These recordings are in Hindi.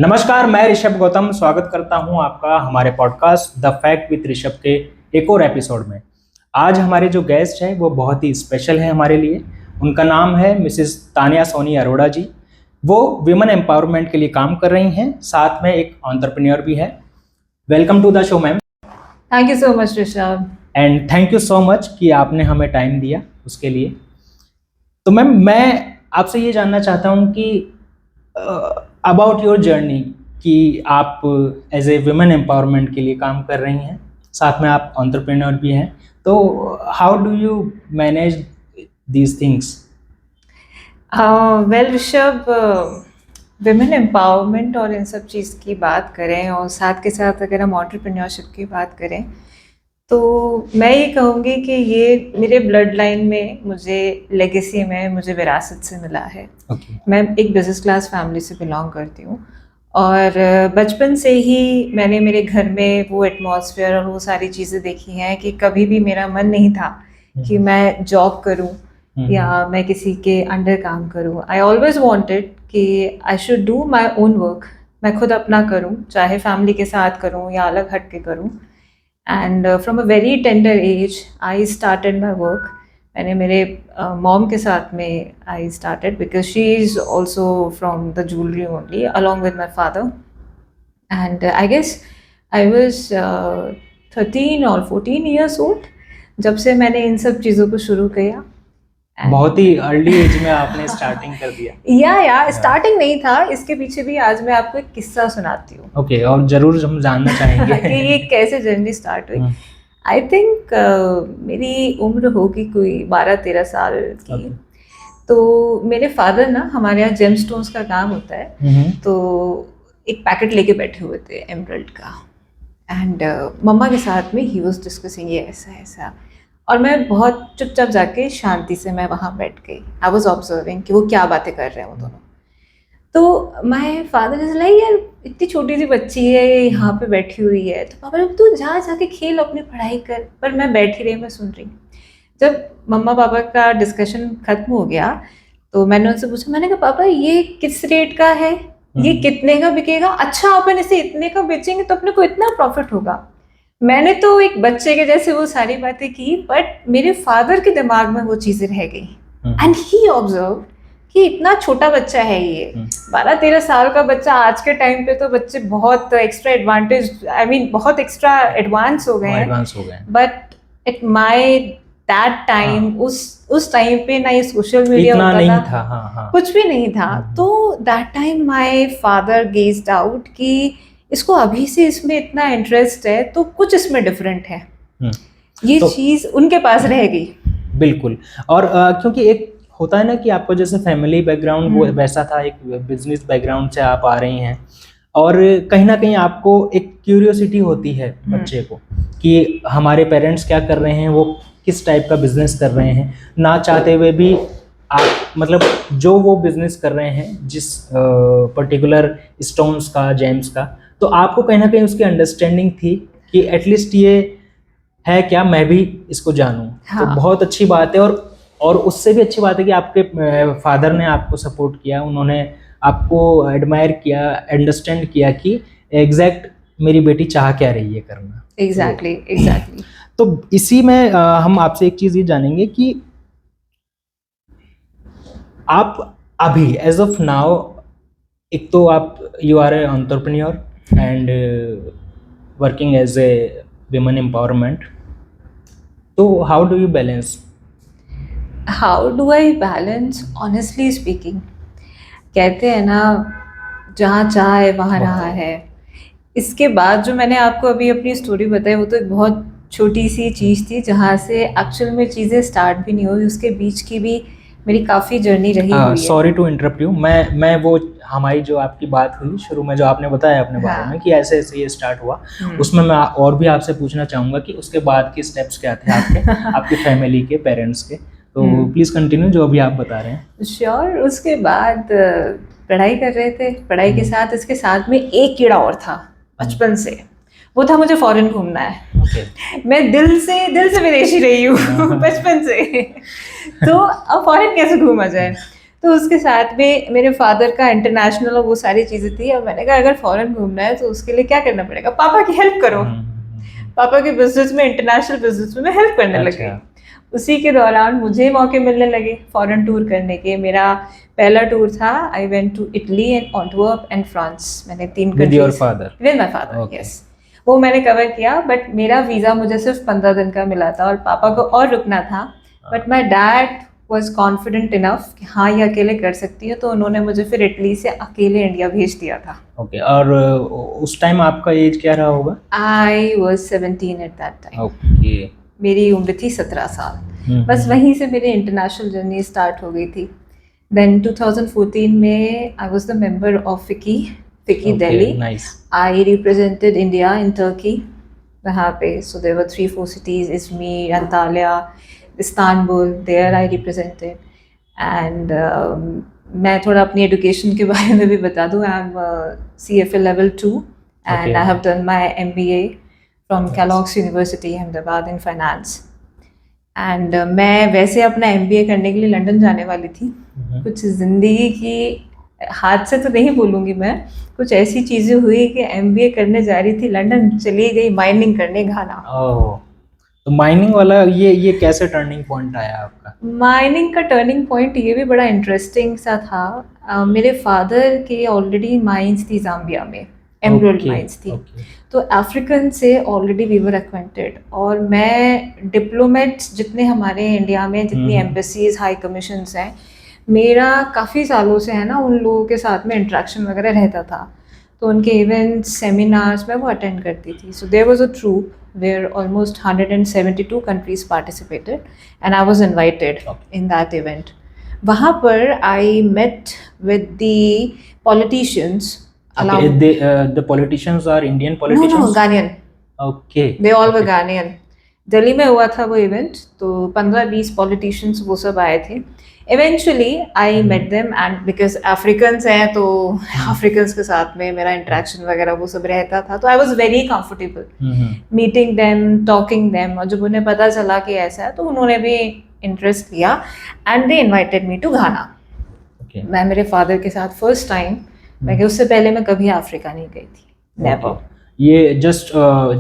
नमस्कार, मैं ऋषभ गौतम स्वागत करता हूं आपका हमारे podcast the fact with Rishabh के एक और एपिसोड में। आज हमारे जो गेस्ट हैं वो बहुत ही स्पेशल है हमारे लिए। उनका नाम है मिसेस तानिया सोनी अरोड़ा जी। वो विमेन एम्पावरमेंट के लिए काम कर रही हैं, साथ में एक एंटरप्रेन्योर भी है। Welcome to the show ma'am. Thank you so much Rishabh. And thank you so much कि आपने हमें टाइम दिया उसके लिए। तो मैम, मैं आपसे ये जानना चाहता हूँ कि अबाउट योर जर्नी, कि आप एज ए वुमेन एम्पावरमेंट के लिए काम कर रही हैं, साथ में आप एंटरप्रेन्योर भी हैं। तो how do you manage these things? Well Rishabh, women empowerment और इन सब चीज़ की बात करें और साथ के साथ अगर हम एंटरप्रेन्योरशिप की बात करें तो मैं ये कहूँगी कि ये मेरे ब्लड लाइन में, मुझे लेगेसी में, मुझे विरासत से मिला है। मैं एक बिजनेस क्लास फैमिली से बिलोंग करती हूँ और बचपन से ही मैंने मेरे घर में वो एटमॉस्फेयर और वो सारी चीज़ें देखी हैं कि कभी भी मेरा मन नहीं था कि मैं जॉब करूँ या मैं किसी के अंडर काम करूँ। आई ऑलवेज वांटेड कि I should do my own work. मैं खुद अपना करूँ, चाहे फैमिली के साथ करूँ या अलग हट के करूँ। And from a very tender age I started my work. मैंने मेरे मॉम के साथ में I started because she is also from the jewellery only along with my father. And I guess I was 13 और 14 ईयर्स ओल्ड जब से मैंने इन सब चीज़ों को शुरू किया। बहुत ही अर्ली एज में आपने स्टार्टिंग कर दिया। या स्टार्टिंग नहीं था, इसके पीछे भी आज मैं आपको एक किस्सा सुनाती हूँ। ओके, और जरूर हम जानना चाहेंगे कि ये कैसे जर्नी स्टार्ट हुई। आई थिंक मेरी उम्र होगी कोई 12-13 साल की। तो मेरे फादर ना, हमारे यहाँ जेम स्टोन्स का काम होता है, तो एक पैकेट लेके बैठे हुए थे एमरल्ड का। एंड मम्मा के साथ में ही वाज डिस्कसिंग ये ऐसा ऐसा, और मैं बहुत चुपचाप जाके शांति से मैं वहाँ बैठ गई। आई वॉज ऑब्जर्विंग कि वो क्या बातें कर रहे हैं वो दोनों। तो माय फादर इज लाइक, यार इतनी छोटी सी बच्ची है यहाँ पे बैठी हुई है, तो पापा लोग तू जाके खेल, अपनी पढ़ाई कर। पर मैं बैठी रही, मैं सुन रही। जब मम्मा पापा का डिस्कशन खत्म हो गया तो मैंने उनसे पूछा, मैंने कहा पापा ये किस रेट का है, ये कितने का बिकेगा? अच्छा, अपन इसे इतने का बेचेंगे तो अपने को इतना प्रॉफिट होगा। मैंने तो एक बच्चे के जैसे वो सारी बातें की, बट मेरे फादर के दिमाग में वो चीज़ें रह गई। एंड ही ऑब्जर्व कि इतना छोटा बच्चा है ये, 12-13 साल का बच्चा। आज के टाइम पे तो बच्चे बहुत एक्स्ट्रा एडवांटेज, आई मीन बहुत एक्स्ट्रा एडवांस हो गए हैं। But at my that time, उस टाइम पे ना ये सोशल मीडिया इतना होता नहीं था, हाँ। कुछ भी नहीं था। तो that time my father gazed out कि इसको अभी से इसमें इतना इंटरेस्ट है तो कुछ इसमें डिफरेंट है। ये तो चीज़ उनके पास रह गई। बिल्कुल। और क्योंकि एक होता है ना कि आपको जैसे फैमिली बैकग्राउंड वो वैसा था, एक बिजनेस बैकग्राउंड से आप आ रही हैं, और कहीं ना कहीं आपको एक क्यूरियोसिटी होती है बच्चे को कि हमारे पेरेंट्स क्या कर रहे हैं, वो किस टाइप का बिजनेस कर रहे हैं। ना चाहते हुए भी आप मतलब जो वो बिजनेस कर रहे हैं, जिस पर्टिकुलर स्टोन्स का, जेम्स का, तो आपको कहीं ना कहीं उसकी अंडरस्टैंडिंग थी कि एटलीस्ट ये है क्या, मैं भी इसको जानूं। हाँ। तो बहुत अच्छी बात है। और उससे भी अच्छी बात है कि आपके फादर ने आपको सपोर्ट किया, उन्होंने आपको एडमायर किया, अंडरस्टैंड किया कि एग्जैक्ट मेरी बेटी चाह क्या रही है करना। एग्जैक्टली। तो इसी में हम आपसे एक चीज़ ये जानेंगे कि आप अभी एज ऑफ नाउ, एक तो आप you are a entrepreneur and working as a women empowerment, तो how do you balance? How do I balance? Honestly speaking, कहते हैं ना, जहाँ चाह है वहाँ रहा है। इसके बाद जो मैंने आपको अभी अपनी स्टोरी बताई, वो तो एक बहुत छोटी सी चीज़ थी जहाँ से एक्चुअल में चीज़ें स्टार्ट भी नहीं हुई। उसके बीच की भी मेरी काफ़ी जर्नी रही हुई है। Sorry to interrupt you. मैं वो हमारी जो आपकी बात हुई शुरू में, जो आपने बताया अपने बारे में कि ऐसे ऐसे ये स्टार्ट हुआ, उसमें मैं और भी आपसे पूछना चाहूँगा कि उसके बाद के स्टेप्स क्या थे आपके आपकी फैमिली के, पेरेंट्स के। तो प्लीज़ कंटिन्यू जो अभी आप बता रहे हैं। श्योर। उसके बाद पढ़ाई कर रहे थे, पढ़ाई के साथ इसके साथ में एक कीड़ा और था बचपन से, वो था मुझे फॉरेन घूमना है। मैं दिल से विदेशी रही हूँ बचपन से। तो अब फॉरेन कैसे घूमा जाए? तो उसके साथ में मेरे फादर का इंटरनेशनल और वो सारी चीज़ें थी। अब मैंने कहा अगर फॉरेन घूमना है तो उसके लिए क्या करना पड़ेगा, पापा की हेल्प करो। पापा के बिजनेस में, इंटरनेशनल बिजनेस में मैं हेल्प करने लगी। उसी के दौरान मुझे मौके मिलने लगे फॉरेन टूर करने के। मेरा पहला टूर था, I went to Italy and Antwerp and France. मैंने 3 with your father? With my father, yes. वो मैंने कवर किया, बट मेरा वीज़ा मुझे सिर्फ 15 दिन का मिला था और पापा को और रुकना था। But my dad was confident enough कि हाँ ये अकेले कर सकती है, तो उन्होंने मुझे फिर इटली से अकेले इंडिया भेज दिया था। ओके, और उस टाइम आपका एज क्या रहा होगा? I was 17 at that time. Okay, मेरी उम्र थी 17 साल। बस वहीं से मेरी इंटरनेशनल जर्नी स्टार्ट हो गई थी। देन 2014 में I was the member of FICCI Delhi. I represented India in Turkey वहाँ पे। So there were 3-4 cities, Izmir, Antalya, Istanbul, there I represented. And मैं थोड़ा अपनी एजुकेशन के बारे में भी बता दूँ। I am CFA level 2 and I have done my MBA from Kellogg's University Ahmedabad in finance. And मैं वैसे अपना MBA करने के लिए लंदन जाने वाली थी। कुछ ज़िंदगी की हाथ से तो नहीं बोलूँगी मैं, कुछ ऐसी चीज़ें हुई कि MBA करने जा रही थी, लंदन चली गई माइनिंग करने घाना। तो माइनिंग वाला ये कैसे टर्निंग पॉइंट आया आपका? माइनिंग का टर्निंग पॉइंट ये भी बड़ा इंटरेस्टिंग सा था। मेरे फादर के ऑलरेडी माइंस थी जाम्बिया में, एमरल्ड माइंस थी। तो अफ्रीकन से ऑलरेडी वी वर एक्वेंटेड। और मैं डिप्लोमेट्स जितने हमारे इंडिया में, जितनी एम्बेसीज, हाई कमीशंस हैं, मेरा काफ़ी सालों से है ना उन लोगों के साथ में इंट्रैक्शन वगैरह रहता था। तो उनके इवेंट्स, सेमिनार्स में वो अटेंड करती थी। So there was a troupe where almost 172 countries participated and I was invited in that event. वहाँ पर I met with the politicians. The politicians are Indian politicians? No, Ghanaian. Okay. They all were Ghanaian. Delhi में हुआ था वो इवेंट, तो 15-20 पॉलिटिशियंस वो सब आए थे। Eventually I met them and because Africans हैं तो अफ्रीकन्स के साथ में मेरा इंटरेक्शन वगैरह वो सब रहता था। तो I was very comfortable meeting them, talking them. और जब उन्हें पता चला कि ऐसा है तो उन्होंने भी इंटरेस्ट लिया and they invited me to Ghana. मैं मेरे फादर के साथ फर्स्ट टाइम, मैं उससे पहले मैं कभी अफ्रीका नहीं गई थी, नेवर। ये जस्ट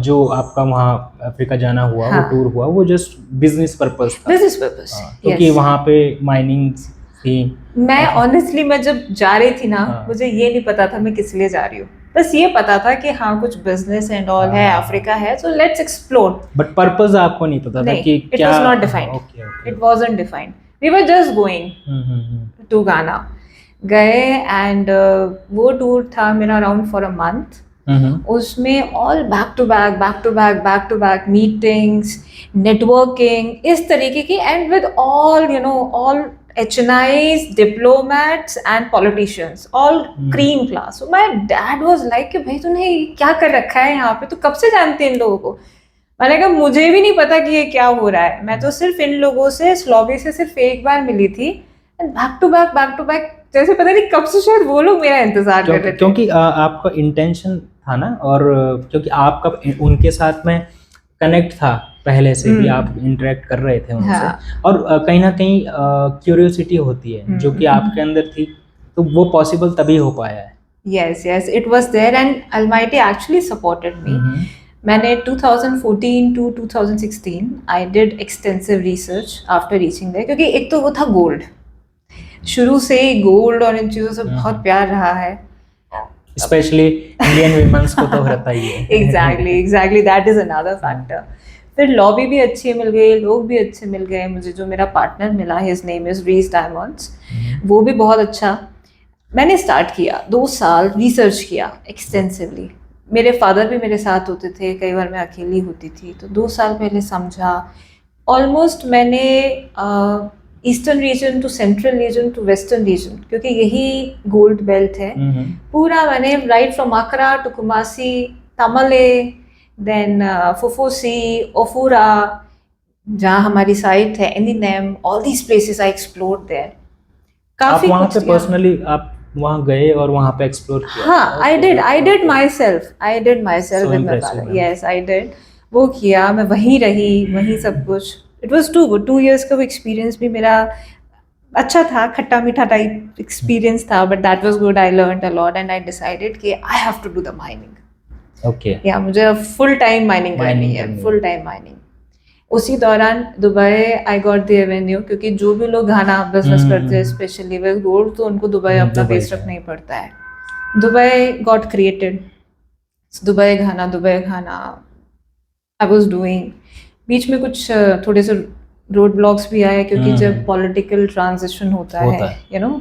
जो आपका वहाँ अफ्रीका जाना हुआ, वो टूर हुआ, वो जस्ट बिजनेस पर्पस था? बिजनेस पर्पस, क्योंकि वहाँ पे माइनिंग थी। मैं ऑनेस्टली मैं जब जा रही थी ना, मुझे ये नहीं पता था मैं किस लिए जा रही हूँ। बस ये पता था कि हाँ कुछ बिजनेस एंड ऑल है, अफ्रीका है, so let's explore. But purpose आपको नहीं पता था कि क्या? It was not defined, it wasn't defined, we were just going to Ghana. गए एंड वो टूर था मेरा अराउंड फॉर अ मंथ। उसमें all back to back meetings, networking, इस तरीके की, and with all you know all HNIs, diplomats and politicians, all cream class. So my dad was like कि भाई तूने क्या कर रखा है यहाँ पे, तो कब से जानते हैं इन लोगों को? मैंने कहा मुझे भी नहीं पता कि ये क्या हो रहा है, मैं तो सिर्फ इन लोगों से इस लॉबी से सिर्फ एक बार मिली थी एंड बैक टू बैक जैसे पता नहीं कब से शायद वो लोग मेरा इंतजार कर रहे थे। क्योंकि आपका इंटेंशन था ना, और क्योंकि आपका उनके साथ में कनेक्ट था पहले से भी, आप इंटरेक्ट कर रहे थे उनसे। और कहीं ना कहीं क्यूरियोसिटी होती है जो कि आपके अंदर थी, तो वो पॉसिबल तभी हो पाया है। yes it was there and Almighty actually supported me. मैंने 2014 to 2016 I did extensive research after reaching there, क्योंकि एक तो वो था गोल्ड, शुरू से गोल्ड और इन चीज़ों से बहुत प्यार रहा है, स्पेशली इंडियन विमेंस को तो रहता ही है। Exactly that is another factor. फिर लॉबी भी अच्छी मिल गई, लोग भी अच्छे मिल गए मुझे। जो मेरा पार्टनर मिला, his name is Reese diamonds, वो भी बहुत अच्छा। मैंने स्टार्ट किया, 2 साल रिसर्च किया एक्सटेंसिवली। मेरे फादर भी मेरे साथ होते थे, कई बार मैं अकेली होती थी, तो 2 साल पहले समझा। ऑलमोस्ट मैंने eastern region to central region to western region, क्योंकि यही गोल्ड बेल्ट है, पूरा मैंने right from Accra to Kumasi, Tamale, then फुफोसी, ओफूरा, जहाँ हमारी साइट है, एनिनेम, all these places I explored there. काफी वहाँ पे पर्सनली आप वहाँ गए और वहाँ पे एक्सप्लोर किया? हाँ, I did myself with my father. Yes, I did. वो किया, मैं वहीं रही, वहीं सब कुछ। It was too good. 2 years का वो एक्सपीरियंस भी मेरा अच्छा था, खट्टा मीठा टाइप एक्सपीरियंस था, but that was good, I learned a lot and I decided कि I have to do the mining. Okay. या मुझे फुल टाइम माइनिंग करनी माइनिंग है, करनी है। Full time mining. उसी दौरान Dubai I got the avenue, क्योंकि जो भी लोग घाना बिजनेस करते हैं स्पेशली वे रोड, तो उनको दुबई अपना दुबई बेस का रखना ही पड़ता है। Dubai got created, Dubai Ghana I was doing. बीच में कुछ थोड़े से रोड ब्लॉक्स भी आए, क्योंकि जब पॉलिटिकल ट्रांजिशन होता है, यू नो,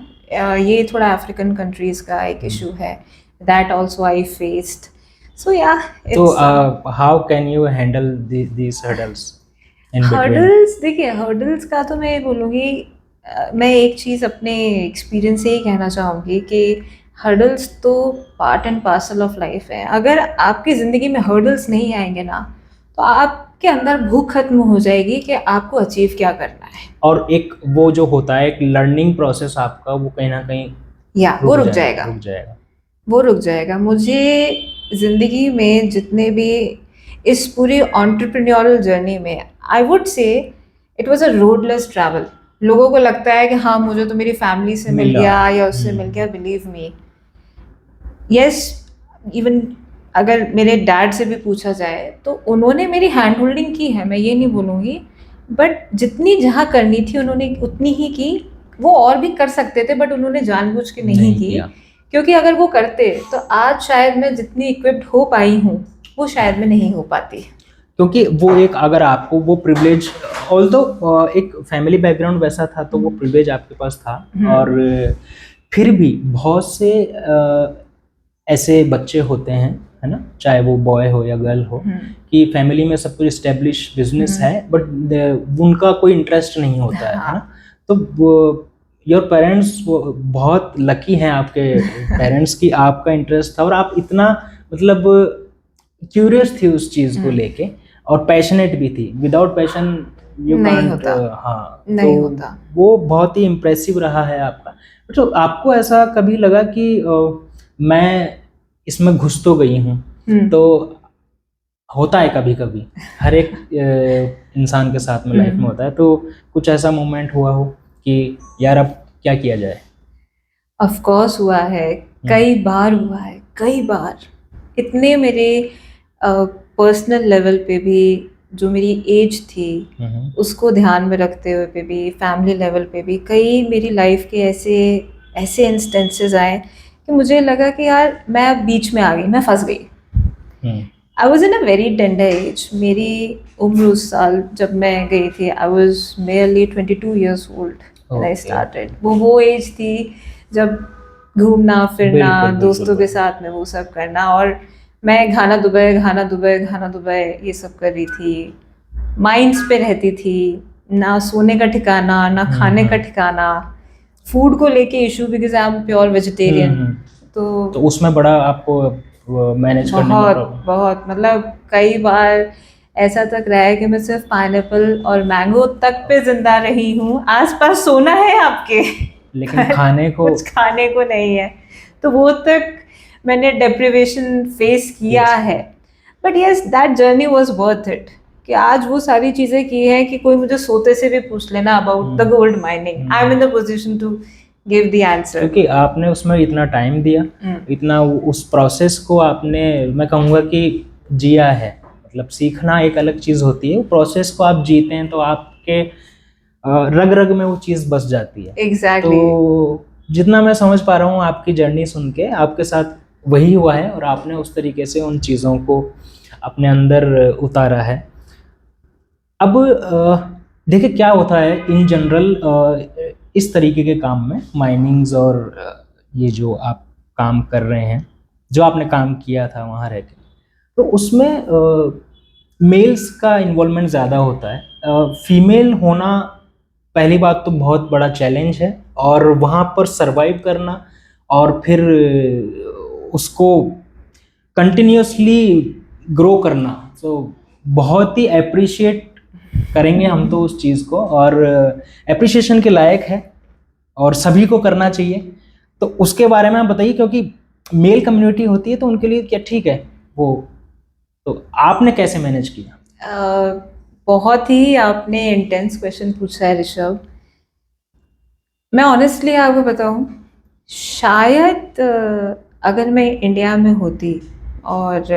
ये थोड़ा अफ्रीकन कंट्रीज का एक इशू है, दैट ऑल्सो आई फेस्ड। सो या तो it's how can you handle these hurdles in between? Hurdles. देखिए, हर्डल्स का तो मैं ये बोलूँगी, मैं एक चीज़ अपने एक्सपीरियंस से ही कहना चाहूँगी कि हर्डल्स तो part and parcel of life है। अगर आपकी ज़िंदगी में हर्डल्स नहीं आएंगे ना, तो आपके अंदर भूख खत्म हो जाएगी कि आपको अचीव क्या करना है। और एक वो जो होता है एक लर्निंग प्रोसेस आपका, वो कहीं ना कहीं या वो रुक जाएगा, रुक जाएगा। वो रुक जाएगा। मुझे ज़िंदगी में जितने भी इस पूरी एंटरप्रेन्योरल जर्नी में, I would say it was a रोडलेस travel. लोगों को लगता है कि हाँ, मुझे तो मेरी फैमिली से मिल मिला। गया या उससे मिल गया। बिलीव मी, यस, इवन अगर मेरे डैड से भी पूछा जाए तो उन्होंने मेरी हैंड होल्डिंग की है, मैं ये नहीं बोलूँगी, बट जितनी जहाँ करनी थी उन्होंने उतनी ही की। वो और भी कर सकते थे, बट उन्होंने जानबूझ के नहीं की, किया। क्योंकि अगर वो करते तो आज शायद मैं जितनी इक्विप्ड हो पाई हूँ वो शायद मैं नहीं हो पाती। क्योंकि वो एक, अगर आपको वो प्रिविलेज, ऑल्दो एक फैमिली बैकग्राउंड वैसा था तो वो प्रिविलेज आपके पास था। और फिर भी बहुत से ऐसे बच्चे होते हैं, है ना, चाहे वो बॉय हो या गर्ल हो, कि फैमिली में सब कुछ इस्टेब्लिश बिजनेस है, बट उनका कोई इंटरेस्ट नहीं होता है ना। तो योर पेरेंट्स बहुत लकी हैं आपके पेरेंट्स की, आपका इंटरेस्ट था और आप इतना मतलब क्यूरियस थी उस चीज़ को लेके, और पैशनेट भी थी। Without passion you can't. हाँ, नहीं तो होता। वो बहुत ही इम्प्रेसिव रहा है आपका। तो आपको ऐसा कभी लगा कि मैं इसमें घुस तो गई हूँ? तो होता है कभी कभी, हर एक इंसान के साथ में लाइफ में होता है, तो कुछ ऐसा मोमेंट हुआ हो कि यार अब क्या किया जाए? ऑफ कोर्स हुआ है, कई बार हुआ है, कई बार। इतने मेरे पर्सनल लेवल पे भी, जो मेरी एज थी उसको ध्यान में रखते हुए पे भी, फैमिली लेवल पे भी, कई मेरी लाइफ के ऐसे ऐसे इंस्टेंसेस आए कि मुझे लगा कि यार मैं अब बीच में आ गई, मैं फंस गई। I was in a very tender as. मेरी उम्र उस साल जब मैं गई थी, I was merely 22 years old when I started। वो एज थी जब घूमना फिरना, दोस्तों के साथ में वो सब करना, और मैं घाना दुबई घाना दुबई घाना दुबई ये सब कर रही थी। माइंड्स पे रहती थी, ना सोने का ठिकाना, ना खाने का ठिकाना, फूड को लेके issue, because I am pure vegetarian. तो उसमें बड़ा आपको मैनेज करने में बहुत मतलब कई बार ऐसा तक रहा है कि मैं सिर्फ पाइनएप्पल और मैंगो तक पे जिंदा रही हूँ। आसपास सोना है आपके, लेकिन खाने को कुछ खाने को नहीं है। तो वो तक मैंने डेप्रिवेशन फेस किया है। But yes, that journey was worth it, कि आज वो सारी चीज़ें की है कि कोई मुझे सोते से भी पूछ लेना about the gold mining, I am in the position to give the answer. क्योंकि आपने उसमें इतना टाइम दिया, इतना उस प्रोसेस को आपने, मैं कहूँगा कि जिया है। मतलब सीखना एक अलग चीज़ होती है, प्रोसेस को आप जीते हैं तो आपके रग रग में वो चीज़ बस जाती है। एग्जैक्टली। तो जितना मैं समझ पा रहा हूँ आपकी जर्नी सुन के, आपके साथ वही हुआ है और आपने उस तरीके से उन चीज़ों को अपने अंदर उतारा है। अब देखिए क्या होता है इन जनरल इस तरीके के काम में, माइनिंग्स और ये जो आप काम कर रहे हैं, जो आपने काम किया था वहाँ रह के, तो उसमें मेल्स का इन्वॉल्वमेंट ज़्यादा होता है। फीमेल होना पहली बात तो बहुत बड़ा चैलेंज है, और वहाँ पर सरवाइव करना और फिर उसको कंटिन्यूसली ग्रो करना, तो बहुत ही अप्रिशिएट करेंगे हम तो उस चीज़ को, और अप्रिशिएशन के लायक है और सभी को करना चाहिए। तो उसके बारे में आप बताइए, क्योंकि मेल कम्युनिटी होती है तो उनके लिए क्या ठीक है वो, तो आपने कैसे मैनेज किया? बहुत ही आपने इंटेंस क्वेश्चन पूछा है ऋषभ। मैं ऑनेस्टली आपको बताऊं, शायद अगर मैं इंडिया में होती और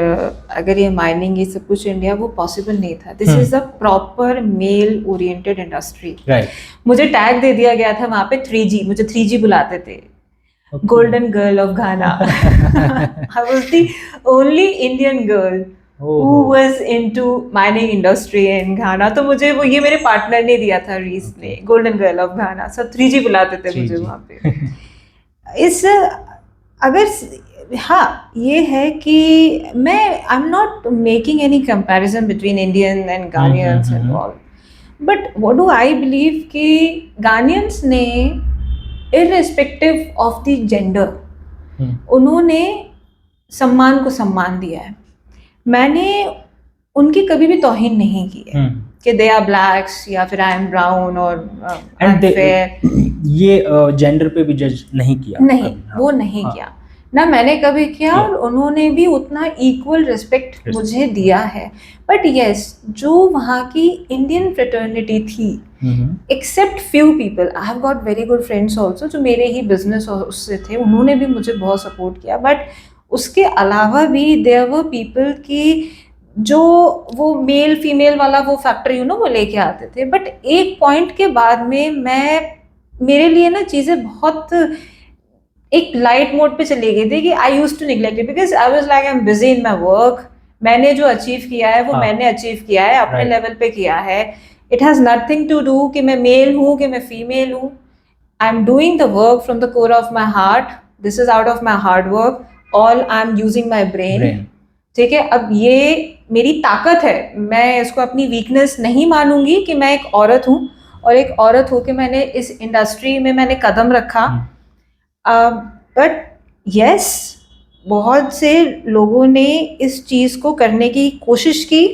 अगर ये माइनिंग ये सब कुछ इंडिया, वो पॉसिबल नहीं था। This is a proper mail oriented industry. Right. मुझे टैग दे दिया गया था वहाँ पे 3G, मुझे 3G बुलाते थे, golden girl of Ghana. I was the only Indian girl who was into mining industry in Ghana। तो मुझे वो ये मेरे पार्टनर ने दिया था रीस ने, गोल्डन गर्ल ऑफ घाना। सब 3G बुलाते थे मुझे वहाँ पे। इस अगर हाँ ये है कि मैं I am not making any comparison between Indian and Ghanaians and all, but what do I believe कि गानियंस ने इररिस्पेक्टिव ऑफ द जेंडर उन्होंने सम्मान को सम्मान दिया है। मैंने उनकी कभी भी तौहीन नहीं की है कि दे आर ब्लैक्स या फिर आई एम ब्राउन और फेयर। ये जेंडर पे भी जज नहीं किया, नहीं वो नहीं किया ना मैंने कभी किया, और उन्होंने भी उतना इक्वल रिस्पेक्ट मुझे दिया है। बट यस, जो वहाँ की इंडियन फ्रेटर्निटी थी, except few people, I have got very good friends also जो मेरे ही बिजनेस उससे थे, उन्होंने भी मुझे बहुत सपोर्ट किया। बट उसके अलावा भी देयर वर पीपल की जो वो मेल फीमेल वाला वो फैक्टर वो लेके आते थे। बट एक पॉइंट के बाद में मेरे लिए ना चीज़ें बहुत एक लाइट मोड पे चली गई थी कि I used to neglect it because I was like I am busy in my work. मैंने जो अचीव किया है वो मैंने अचीव किया है, अपने लेवल पे किया है। It has nothing to do कि मैं मेल हूँ कि मैं फीमेल हूँ। I am doing the work from the core of my heart, this is out of my hard work, all I am using my brain. ठीक है, अब ये मेरी ताकत है, मैं इसको अपनी वीकनेस नहीं मानूंगी कि मैं एक औरत हूँ और एक औरत हो के मैंने इस इंडस्ट्री में मैंने कदम रखा। बट यस, बहुत से लोगों ने इस चीज़ को करने की कोशिश की,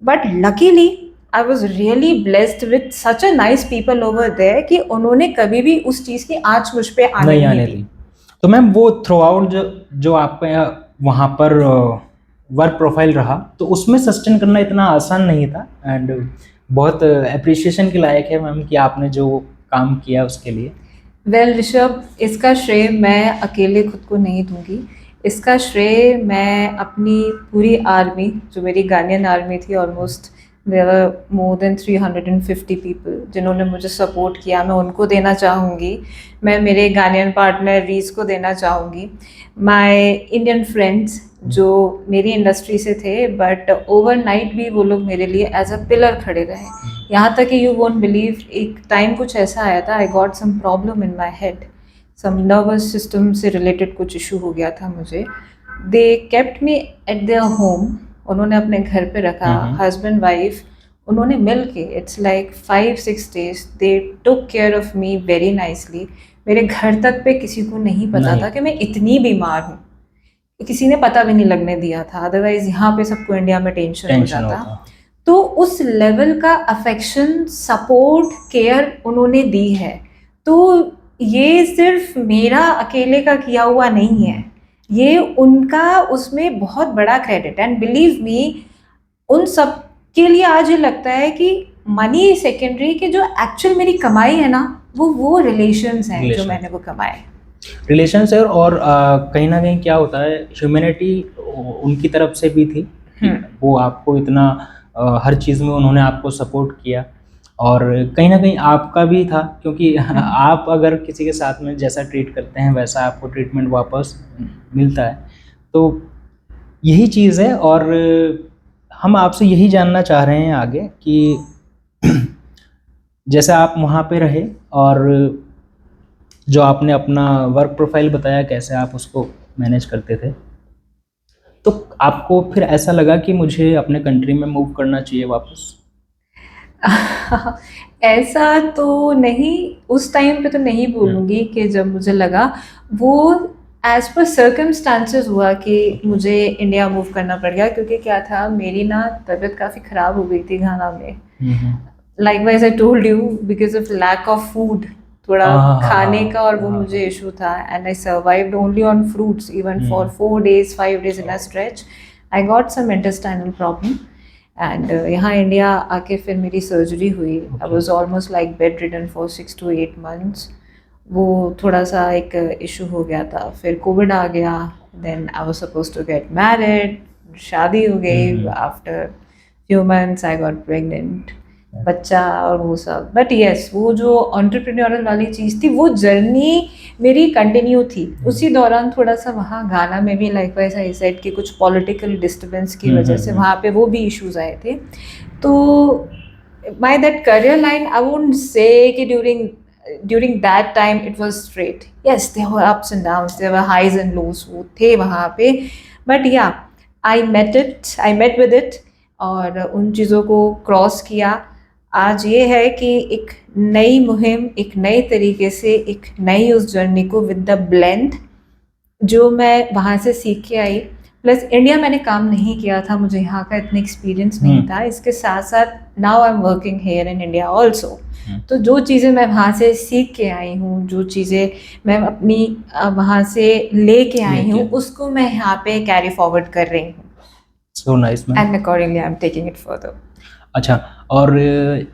but luckily I was really blessed with such a nice people over there कि उन्होंने कभी भी उस चीज़ की आँच मुझ पे आने दी। तो मैम वो थ्रू आउट जो आपका वहाँ पर वर्क प्रोफाइल रहा, तो उसमें सस्टेन करना इतना आसान नहीं था, एंड बहुत अप्रिशिएशन के लायक है मैम कि आपने जो काम किया उसके लिए। वेल ऋषभ, इसका श्रेय मैं अकेले खुद को नहीं दूंगी, इसका श्रेय मैं अपनी पूरी आर्मी, जो मेरी गानियन आर्मी थी, almost there were more than 350 people जिन्होंने मुझे सपोर्ट किया, मैं उनको देना चाहूँगी। मैं मेरे गानियन पार्टनर रीस को देना चाहूँगी, माय इंडियन फ्रेंड्स जो मेरी इंडस्ट्री से थे बट ओवरनाइट भी वो लोग मेरे लिए एज अ पिलर खड़े रहे। यहाँ तक कि यू वोंट बिलीव, एक टाइम कुछ ऐसा आया था, I got some problem in my head, some nervous system से रिलेटेड कुछ इशू हो गया था मुझे। They kept me at their home, उन्होंने अपने घर पे रखा, हस्बैंड वाइफ उन्होंने मिल के, it's like 5-6 days they took care of me very nicely. मेरे घर तक पे किसी को नहीं पता था कि मैं इतनी बीमार हूँ, किसी ने पता भी नहीं लगने दिया था, अदरवाइज यहाँ पे सबको इंडिया में टेंशन हो जाता। तो उस लेवल का अफेक्शन, सपोर्ट, केयर उन्होंने दी है। तो ये सिर्फ मेरा अकेले का किया हुआ नहीं है, ये उनका उसमें बहुत बड़ा क्रेडिट। एंड बिलीव मी, उन सब के लिए आज ये लगता है कि मनी सेकेंडरी, की जो एक्चुअल मेरी कमाई है ना, वो रिलेशंस हैं जो मैंने वो कमाए, रिलेशंस है। और कहीं ना कहीं क्या होता है, ह्यूमैनिटी उनकी तरफ से भी थी, वो आपको इतना हर चीज़ में उन्होंने आपको सपोर्ट किया, और कहीं ना कहीं आपका भी था, क्योंकि आप अगर किसी के साथ में जैसा ट्रीट करते हैं वैसा आपको ट्रीटमेंट वापस मिलता है। तो यही चीज़ है, और हम आपसे यही जानना चाह रहे हैं आगे कि जैसे आप वहाँ पे रहे और जो आपने अपना वर्क प्रोफाइल बताया कैसे आप उसको मैनेज करते थे, तो आपको फिर ऐसा लगा कि मुझे अपने कंट्री में मूव करना चाहिए वापस? ऐसा तो नहीं, उस टाइम पे तो नहीं बोलूँगी कि जब मुझे लगा, वो एज पर सर्कमस्टांसेस हुआ कि मुझे इंडिया मूव करना पड़ गया। क्योंकि क्या था, मेरी ना तबीयत काफ़ी ख़राब हो गई थी घाना में, likewise I told you, because of lack of food, थोड़ा खाने का और वो मुझे इशू था। And I survived only on fruits even for 4 days 5 days in a stretch. I got some intestinal problem, and यहाँ इंडिया आके फिर मेरी सर्जरी हुई। I was almost like bed ridden for 6 to 8 months। वो थोड़ा सा एक इशू हो गया था, फिर कोविड आ गया, then I was suppose to get married, शादी हो गई, after few months I got pregnant, बच्चा और वो सब। बट यस, वो जो एंटरप्रेन्योरल वाली चीज़ थी, वो जर्नी मेरी कंटिन्यू थी। उसी दौरान थोड़ा सा वहाँ गाना में भी लाइक वाइज आई सेड कि कुछ पॉलिटिकल डिस्टर्बेंस की वजह से वहाँ पे वो भी इश्यूज आए थे। तो my that career line, I won't say कि during that time it was straight. Yes, there were ups and downs, there were highs and lows, वो थे वहाँ पे। but yeah, I met with it, और उन चीज़ों को क्रॉस किया। आज ये है कि एक नई मुहिम, एक नए तरीके से, एक नई उस जर्नी को विद द ब्लेंड जो मैं वहाँ से सीख के आई, प्लस इंडिया मैंने काम नहीं किया था, मुझे यहाँ का इतना एक्सपीरियंस नहीं था। इसके साथ साथ now I am working here in India also. तो जो चीज़ें मैं वहाँ से सीख के आई हूँ, जो चीज़ें मैं अपनी वहाँ से लेके आई हूँ, उसको मैं यहाँ पे कैरी फॉरवर्ड कर रही हूँ। So nice ma'am. And accordingly I am taking it further. अच्छा, और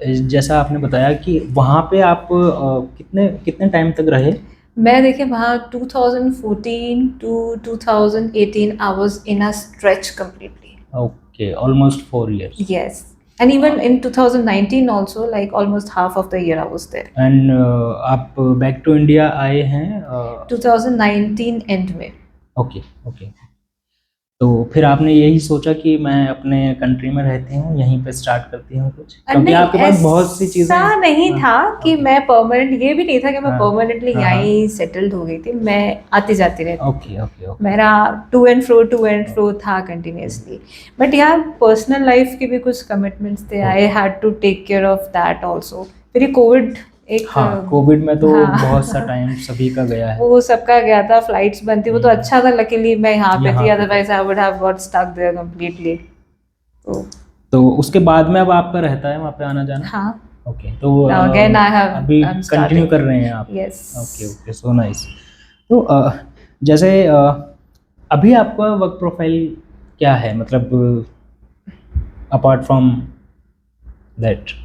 जैसा आपने बताया कि वहाँ पे आप कितने कितने टाइम तक रहे? मैं देखिए वहाँ 2014 to 2018 I was in a stretch completely. Okay, almost 4 years. Yes, and even in 2019 also, like almost half of the year I was there. And आप बैक टू इंडिया आए हैं 2019 एंड में। Okay okay. तो फिर आपने यही सोचा कि मैं अपने कंट्री में रहती हूँ, यहीं पे स्टार्ट करती हूँ कुछ, क्योंकि आपके पास बहुत सी चीजें। ऐसा नहीं था कि मैं परमानेंट, ये भी नहीं था कि मैं परमानेंटली यहीं सेटल्ड हो गई थी, मैं आती जाती रहती। Okay okay okay. मेरा टू एंड फ्रो था कंटिन्यूसली। बट यार पर्सनल लाइफ के भी कुछ कमिटमेंट्स थे, I had to take care of that also. फिर कोविड एक, हाँ, कोविड में तो बहुत सा टाइम सभी का गया है। वो सबका गया था, फ्लाइट्स बंद थी, वो तो अच्छा था लकीली मैं यहाँ पे थी, otherwise I would have got stuck there completely. तो उसके बाद में अब आपका रहता है वहाँ पे आना जाना? हाँ। ओके, तो अगेन आई हैव अभी कंटिन्यू कर रहे हैं आप? Yes. Okay okay, so nice. तो जैसे अभी आपका वर्क प्रोफाइल क्या है, मतलब अपार्ट फ्रॉम दैट?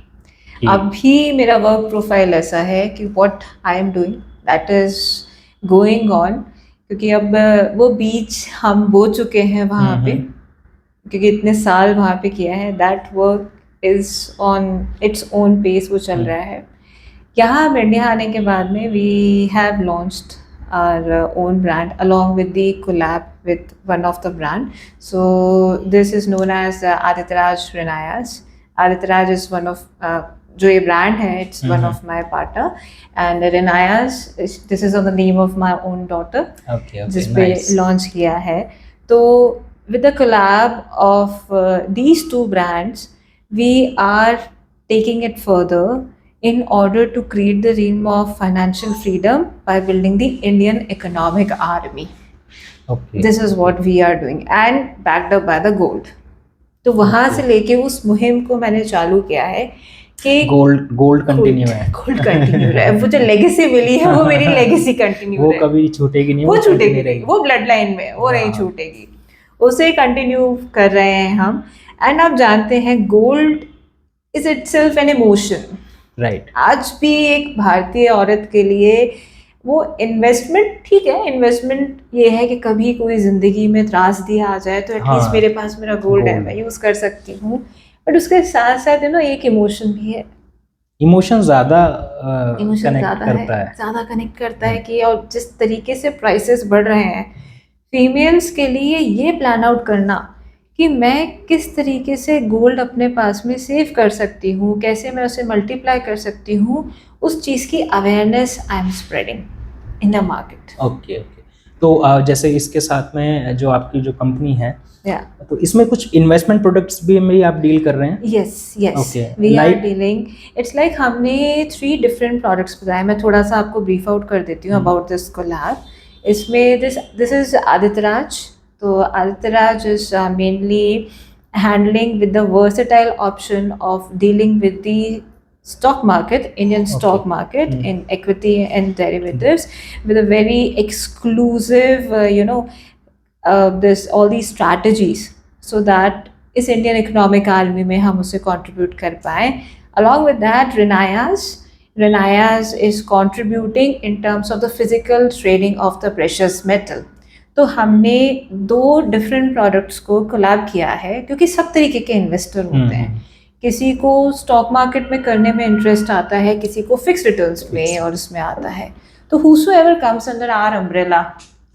अभी मेरा वर्क प्रोफाइल ऐसा है कि what I am doing that is going on, क्योंकि अब वो बीच हम बो चुके हैं वहाँ पे, क्योंकि इतने साल वहाँ पे किया है। That work is on its own pace, वो चल रहा है। यहाँ हम इंडिया आने के बाद में we have launched our own brand along with the collab with one of the brand. So this is known as Aditraj Renayas. Aditraj is one of जो ये brand है, it's one of my partner, and Renayas, this is on the name of my own daughter. Okay, जिस पे launch किया है। तो with the collab of these two brands, we are taking it further in order to create the realm of financial freedom by building the Indian economic army. Okay. This is what we are doing and backed up by the gold. तो वहाँ से लेके उस मुहिम को मैंने चालू किया है कि गोल्ड कंटिन्यू है। गोल्ड कंटिन्यू है। वो जो लेगेसी मिली है वो मेरी लेगेसी कंटिन्यू है। वो कभी छूटेगी नहीं, वो छूटेगी नहीं, वो ब्लड लाइन में, वो नहीं छूटेगी, उसे कंटिन्यू कर रहे हैं हम। एंड आप जानते हैं gold is itself an emotion, right. आज भी एक भारतीय औरत के लिए वो इन्वेस्टमेंट, ठीक है, इन्वेस्टमेंट ये है कि कभी कोई जिंदगी में त्रासदी आ जाए तो एटलीस्ट मेरे पास मेरा गोल्ड है, मैं यूज कर सकती हूँ। बट उसके साथ साथ एक इमोशन भी है। इमोशन ज़्यादा कनेक्ट करता है कि, और जिस तरीके से प्राइसेस बढ़ रहे हैं, फीमेल्स के लिए ये प्लान आउट करना कि मैं किस तरीके से गोल्ड अपने पास में सेव कर सकती हूँ, कैसे मैं उसे मल्टीप्लाई कर सकती हूँ, उस चीज़ की awareness I am spreading in the market. Okay okay. तो जैसे इसके साथ में जो आपकी जो कंपनी है, तो इसमें कुछ इन्वेस्टमेंट प्रोडक्ट्स भी आप डील कर रहे हैं? Yes we are dealing. It's like हमने 3 डिफरेंट प्रोडक्ट्स बताए। मैं थोड़ा सा आपको ब्रीफ आउट कर देती हूँ अबाउट दिस कोलैब। इसमें दिस इज आदित्यराज। तो Aditraj is mainly handling with the versatile option of dealing with the stock market, Indian stock market, in equity and derivatives, with a very exclusive, this all these strategies, so that इस Indian economic army में हम उसे contribute कर पाएँ. Along with that, Renayas Renayas is contributing in terms of the physical trading of the precious metal. तो हमने 2 डिफरेंट प्रोडक्ट्स को कोलैब किया है, क्योंकि सब तरीके के इन्वेस्टर होते हैं। किसी को स्टॉक मार्केट में करने में इंटरेस्ट आता है, किसी को फिक्स रिटर्न्स में और उसमें आता है। तो whosoever comes under our umbrella,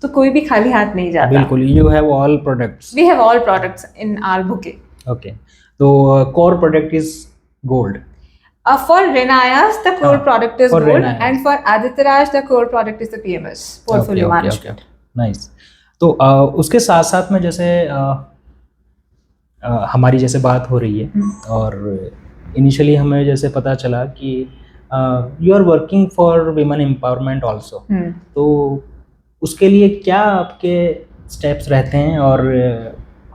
तो कोई भी खाली हाथ नहीं जाता। बिल्कुल, you have all products. We have all products in our bouquet. Okay, तो core product is gold. For Renayas, the core product is for gold, Renayas. and for Adityaraj, the core product is the PMS, portfolio management. Nice. तो उसके साथ साथ में जैसे हमारी जैसे बात हो रही है और इनिशियली हमें जैसे पता चला कि you are working for women empowerment also, तो उसके लिए क्या आपके स्टेप्स रहते हैं और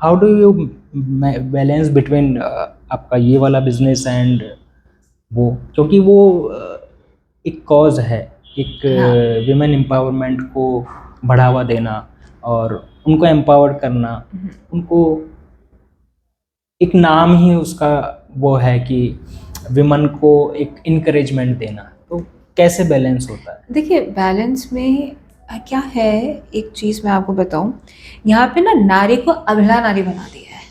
how do you balance between आपका ये वाला बिजनेस एंड वो, क्योंकि वो एक कॉज है, एक विमेन एम्पावरमेंट को बढ़ावा देना और उनको एम्पावर करना, उनको एक नाम ही उसका वो है कि विमेन को एक इनकरेजमेंट देना, तो कैसे बैलेंस होता है? देखिए, बैलेंस में क्या है, एक चीज़ मैं आपको बताऊं, यहाँ पे ना नारी को अबला नारी बना दिया है,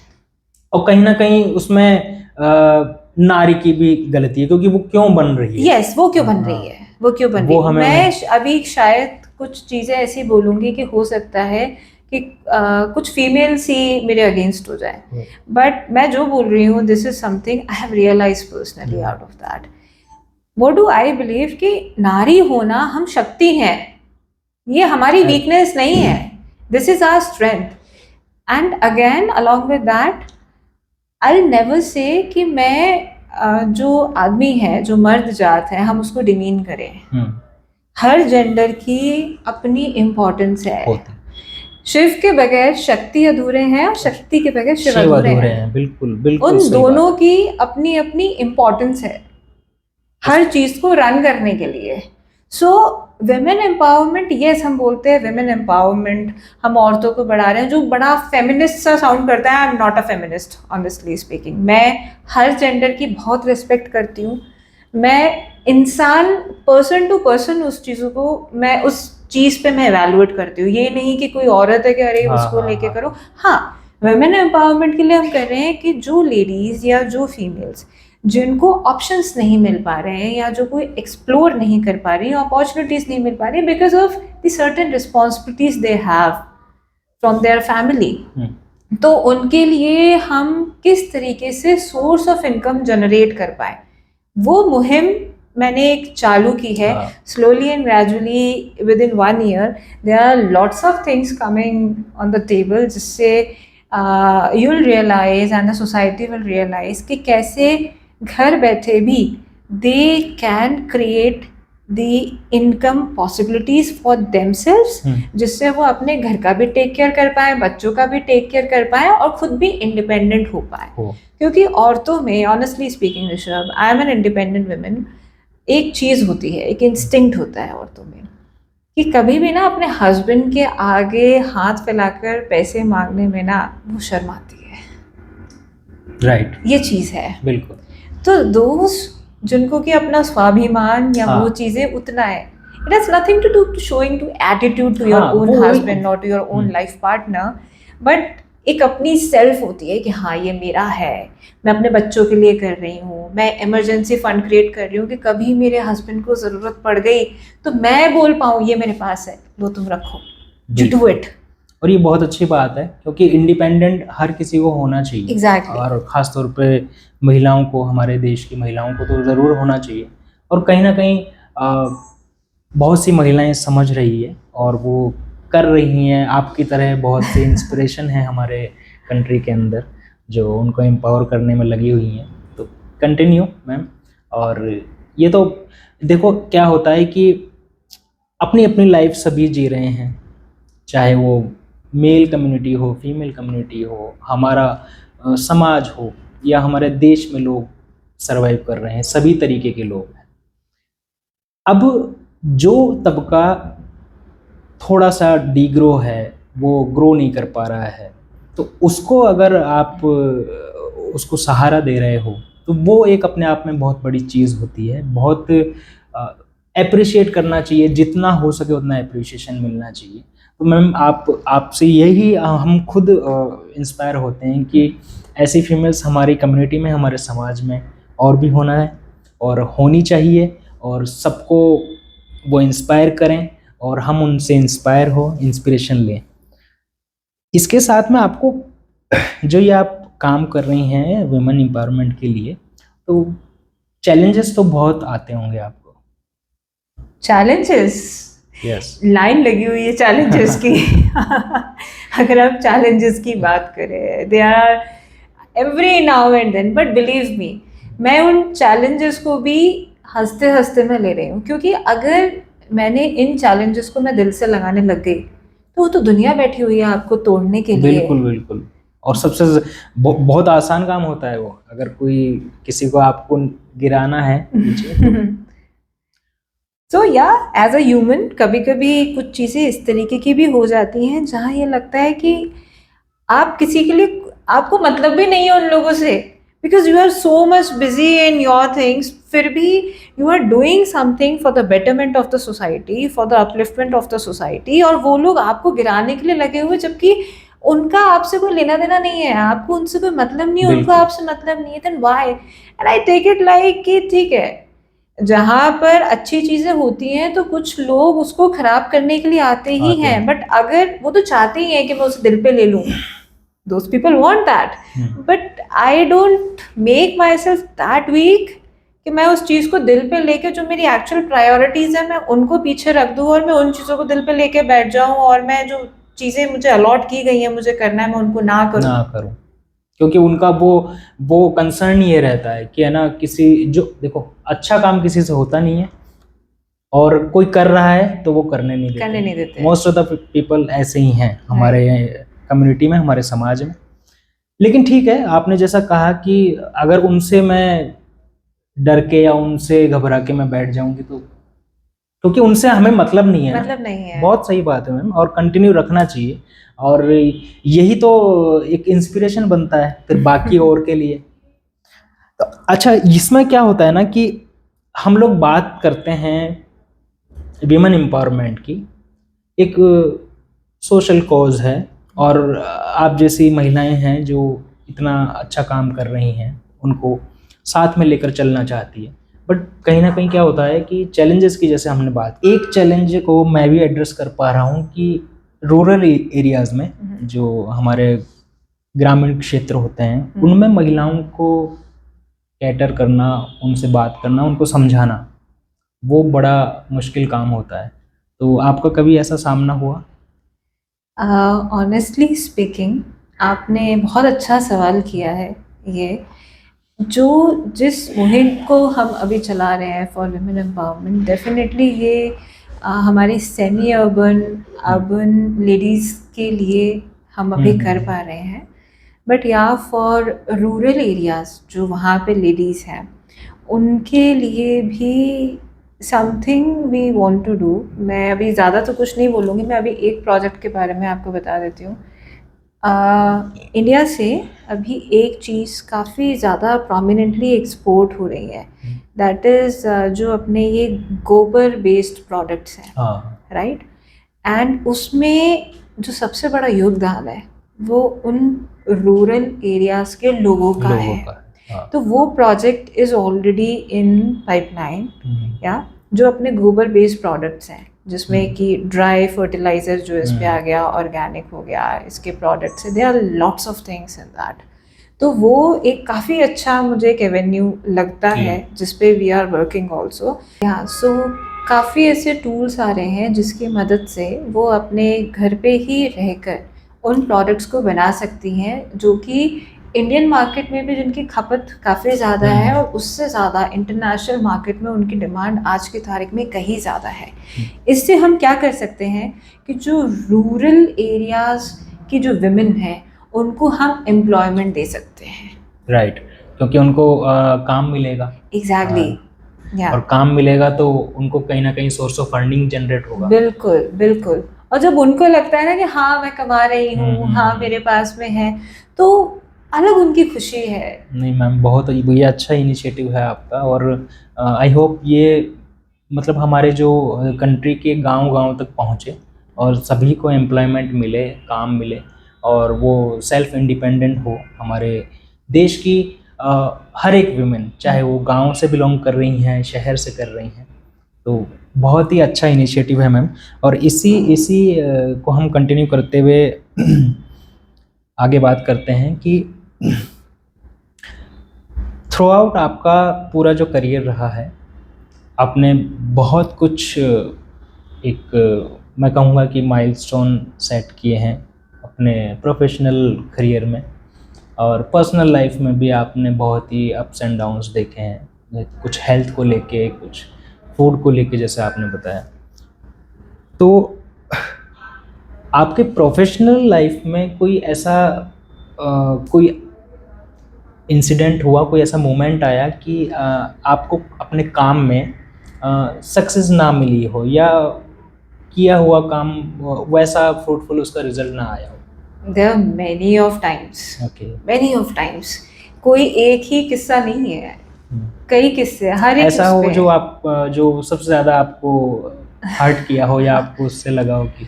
और कहीं ना कहीं उसमें नारी की भी गलती है, क्योंकि वो क्यों बन रही है। यस, वो क्यों बन रही है, वो क्यों बन रही है। मैं अभी शायद कुछ चीज़ें ऐसी बोलूँगी कि हो सकता है कि कुछ फीमेल्स ही मेरे अगेंस्ट हो जाए, बट मैं जो बोल रही हूँ, this is something I have realise personally out of that. What do I believe कि नारी होना, हम शक्ति हैं, ये हमारी वीकनेस नहीं है, this is our strength. And again along with that I will never say कि मैं जो आदमी है, जो मर्द जात है, हम उसको डिमीन करें। हर जेंडर की अपनी इम्पोर्टेंस है। शिव के बगैर शक्ति अधूरे हैं और शक्ति के बगैर शिव अधूरे हैं। बिल्कुल बिल्कुल, उन दोनों की अपनी अपनी इम्पोर्टेंस है हर चीज को रन करने के लिए। सो विमेन एम्पावरमेंट, यस हम बोलते हैं विमेन एम्पावरमेंट, हम औरतों को बढ़ा रहे हैं, जो बड़ा फेमिनिस्ट सा साउंड करता है। आई am not a feminist honestly speaking. मैं हर जेंडर की बहुत रिस्पेक्ट करती हूँ। मैं इंसान पर्सन टू पर्सन उस चीज़ों को, मैं उस चीज़ पे मैं एवेलुएट करती हूँ। ये नहीं कि कोई औरत है कि अरे उसको लेके करो। हाँ, वुमेन एम्पावरमेंट के लिए हम कर रहे हैं कि जो लेडीज़ या जो फीमेल्स जिनको ऑप्शंस नहीं मिल पा रहे हैं या जो कोई एक्सप्लोर नहीं कर पा रही, अपॉर्चुनिटीज़ नहीं मिल पा रही because of the certain responsibilities they have from their family, तो उनके लिए हम किस तरीके से सोर्स ऑफ इनकम जनरेट कर पाए, वो मुहिम मैंने एक चालू की है। Slowly and gradually within 1 year there are lots of things coming on the table, जिससे you will realize and the society will realize कि कैसे घर बैठे भी they can create the income possibilities for themselves, जिससे वो अपने घर का भी टेक केयर कर पाए, बच्चों का भी टेक केयर कर पाए और खुद भी इंडिपेंडेंट हो पाए। क्योंकि औरतों में honestly speaking Rishabh, I am an independent women, एक चीज़ होती है, एक इंस्टिंक्ट होता है औरतों में कि कभी भी ना अपने हस्बैंड के आगे हाथ फैलाकर पैसे मांगने में ना वो शर्म आती है। राइट, ये चीज़ है। बिल्कुल। तो दोस्त जिनको कि अपना स्वाभिमान या वो चीज़ें उतना है, it has nothing to do to showing to attitude to your own husband और to your own life partner, but एक अपनी सेल्फ होती है कि हाँ ये मेरा है, मैं अपने बच्चों के लिए कर रही हूँ, मैं इमरजेंसी फंड क्रिएट कर रही हूँ कि कभी मेरे हस्बैंड को ज़रूरत पड़ गई तो मैं बोल पाऊँ ये मेरे पास है, लो तुम रखो, डू इट। और ये बहुत अच्छी बात है क्योंकि इंडिपेंडेंट हर किसी को होना चाहिए। Exactly. और ख़ास तौर पे महिलाओं को, हमारे देश की महिलाओं को तो ज़रूर होना चाहिए। और कहीं ना कहीं बहुत सी महिलाएं समझ रही है और वो कर रही हैं। आपकी तरह बहुत सी इंस्पिरेशन है हमारे कंट्री के अंदर जो उनको एम्पावर करने में लगी हुई हैं। तो कंटिन्यू मैम। और ये तो देखो क्या होता है कि अपनी अपनी लाइफ सभी जी रहे हैं, चाहे वो मेल कम्युनिटी हो, फीमेल कम्युनिटी हो, हमारा समाज हो या हमारे देश में लोग सरवाइव कर रहे हैं, सभी तरीके के लोग हैं। अब जो तबका थोड़ा सा डीग्रो है, वो ग्रो नहीं कर पा रहा है, तो उसको अगर आप उसको सहारा दे रहे हो तो वो एक अपने आप में बहुत बड़ी चीज़ होती है, बहुत अप्रिशिएट करना चाहिए, जितना हो सके उतना अप्रिशिएशन मिलना चाहिए। तो मैम आपसे यही हम खुद इंस्पायर होते हैं कि ऐसी फीमेल्स हमारी कम्युनिटी में, हमारे समाज में और भी होना है और होनी चाहिए, और सबको वो इंस्पायर करें और हम उनसे इंस्पायर हो, इंस्पिरेशन लें। इसके साथ में आपको जो ये आप काम कर रही हैं वुमेन एम्पावरमेंट के लिए, तो चैलेंजेस तो बहुत आते होंगे आपको। चैलेंजेस, यस, लाइन लगी हुई है चैलेंजेस की। अगर आप चैलेंजेस की बात करें, they are every now and then, but believe me, मैं उन चैलेंजेस को भी हंसते हंसते मैं ले रही हूँ, क्योंकि अगर मैंने इन चैलेंजेस को मैं दिल से लगाने लग गई तो वो तो दुनिया बैठी हुई है आपको तोड़ने के लिए। बिल्कुल बिल्कुल। और सबसे बहुत आसान काम होता है वो, अगर कोई किसी को आपको गिराना है नीचे। सो या एज अ ह्यूमन कभी कभी कुछ चीज़ें इस तरीके की भी हो जाती हैं जहाँ ये लगता है कि आप किसी के लिए, आपको मतलब भी नहीं है उन लोगों से, because you are so much busy in your things, फिर भी you are doing something for the betterment of the society, for the upliftment of the society, और वो लोग आपको गिराने के लिए लगे हुए, जबकि उनका आपसे कोई लेना देना नहीं है, आपको उनसे कोई मतलब नहीं है, उनको बिल्कुल। आपसे मतलब नहीं है। Then why? And I take it like कि ठीक है, जहाँ पर अच्छी चीजें होती हैं तो कुछ लोग उसको खराब करने के लिए आते ही आते हैं, हैं। बट अगर वो तो चाहते ही हैं कि मैं उसे दिल पे ले लूं, those people want that, but I don't make myself that weak कि मैं उस चीज़ को दिल पे लेके, जो मेरी एक्चुअल प्रायोरिटीज़ है मैं उनको पीछे रख दूँ और मैं उन चीज़ों को दिल पे लेके बैठ जाऊँ, और मैं जो चीज़ें मुझे अलॉट की गई हैं मुझे करना है मैं उनको ना करूँ। क्योंकि उनका वो कंसर्न ये रहता है कि है ना, किसी जो देखो अच्छा काम किसी से होता नहीं है, और कोई कर रहा है तो वो करने नहीं देते। मोस्ट ऑफ द पीपल ऐसे ही हैं हमारे कम्युनिटी में, हमारे समाज में। लेकिन ठीक है, आपने जैसा कहा कि अगर उनसे मैं डर के या उनसे घबरा के मैं बैठ जाऊंगी तो, क्योंकि उनसे हमें मतलब नहीं है, मतलब नहीं है। बहुत सही बात है मैम, और कंटिन्यू रखना चाहिए, और यही तो एक इंस्पिरेशन बनता है फिर बाकी और के लिए। तो अच्छा, इसमें क्या होता है ना कि हम लोग बात करते हैं विमेन एम्पावरमेंट की, एक सोशल कॉज है, और आप जैसी महिलाएं हैं जो इतना अच्छा काम कर रही हैं, उनको साथ में लेकर चलना चाहती है। बट कहीं ना कहीं क्या होता है कि चैलेंजेस की, जैसे हमने बात, एक चैलेंज को मैं भी एड्रेस कर पा रहा हूँ कि रूरल एरियाज़ में, जो हमारे ग्रामीण क्षेत्र होते हैं, उनमें महिलाओं को कैटर करना, उनसे बात करना, उनको समझाना, वो बड़ा मुश्किल काम होता है। तो आपका कभी ऐसा सामना हुआ? ऑनेस्टली स्पीकिंग, आपने बहुत अच्छा सवाल किया है। ये जो जिस मुहिम को हम अभी चला रहे हैं फॉर वुमेन एम्पावरमेंट, डेफिनेटली ये हमारी सेमी अर्बन लेडीज़ के लिए हम अभी कर पा रहे हैं, बट या फॉर रूरल एरियाज़ जो वहाँ पे लेडीज़ हैं उनके लिए भी something we want to do. मैं अभी ज़्यादा तो कुछ नहीं बोलूँगी, मैं अभी एक प्रोजेक्ट के बारे में आपको बता देती हूँ। इंडिया से अभी एक चीज़ काफ़ी ज़्यादा प्रोमिनेंटली एक्सपोर्ट हो रही है, दैट इज़ जो अपने ये गोबर बेस्ड प्रोडक्ट्स हैं, राइट। एंड उसमें जो सबसे बड़ा योगदान है वो उन रूरल एरियाज़ के लोगों का है। तो वो project is already in pipeline, या जो अपने गोबर बेस्ड प्रोडक्ट्स हैं, जिसमें कि ड्राई फर्टिलाइज़र जो इस पे आ गया, ऑर्गेनिक हो गया, इसके प्रोडक्ट्स है, they are lots of things in that. तो वो एक काफ़ी अच्छा मुझे एक एवेन्यू लगता है जिस पे वी आर वर्किंग ऑल्सो। या सो काफ़ी ऐसे टूल्स आ रहे हैं जिसकी मदद से वो अपने घर पे ही रहकर उन प्रोडक्ट्स को बना सकती हैं, जो कि इंडियन मार्केट में भी जिनकी खपत काफ़ी ज़्यादा है, और उससे ज़्यादा इंटरनेशनल मार्केट में उनकी डिमांड आज की तारीख में कहीं ज़्यादा है। इससे हम क्या कर सकते हैं कि जो रूरल एरियाज़ की जो विमेन हैं उनको हम एम्प्लॉयमेंट दे सकते हैं, राइट, क्योंकि उनको काम मिलेगा। एग्जैक्टली, और काम मिलेगा तो उनको कहीं ना कहीं सोर्स ऑफ फंडिंग जनरेट होगा। बिल्कुल बिल्कुल। और जब उनको लगता है ना कि हाँ मैं कमा रही हूँ, हाँ मेरे पास में है, तो अलग उनकी खुशी है। नहीं मैम, बहुत ये अच्छा इनिशिएटिव है आपका, और आई होप ये मतलब हमारे जो कंट्री के गांव-गांव तक पहुँचे और सभी को एम्प्लॉयमेंट मिले, काम मिले और वो सेल्फ इंडिपेंडेंट हो। हमारे देश की हर एक वुमेन, चाहे वो गांव से बिलोंग कर रही हैं, शहर से कर रही हैं, तो बहुत ही अच्छा इनिशिएटिव है मैम। और इसी इसी को हम कंटिन्यू करते हुए आगे बात करते हैं कि थ्रू आउट आपका पूरा जो करियर रहा है, आपने बहुत कुछ मैं कहूँगा कि माइलस्टोन सेट किए हैं अपने प्रोफेशनल करियर में, और पर्सनल लाइफ में भी आपने बहुत ही अप्स एंड डाउन्स देखे हैं, कुछ हेल्थ को लेके, कुछ फूड को लेके, जैसे आपने बताया। तो आपके प्रोफेशनल लाइफ में कोई ऐसा कोई इंसिडेंट हुआ, कोई ऐसा मोमेंट आया कि आपको अपने काम में सक्सेस ना मिली हो, या किया हुआ काम वैसा फ्रूटफुल उसका रिजल्ट ना आया हो? There are many of times. Okay. Many of times. कोई एक ही किस्सा नहीं है, कई किस्से, हर एक ऐसा उस हो पे जो आप जो सबसे ज़्यादा आपको हर्ट किया हो, या आपको उससे लगा हो कि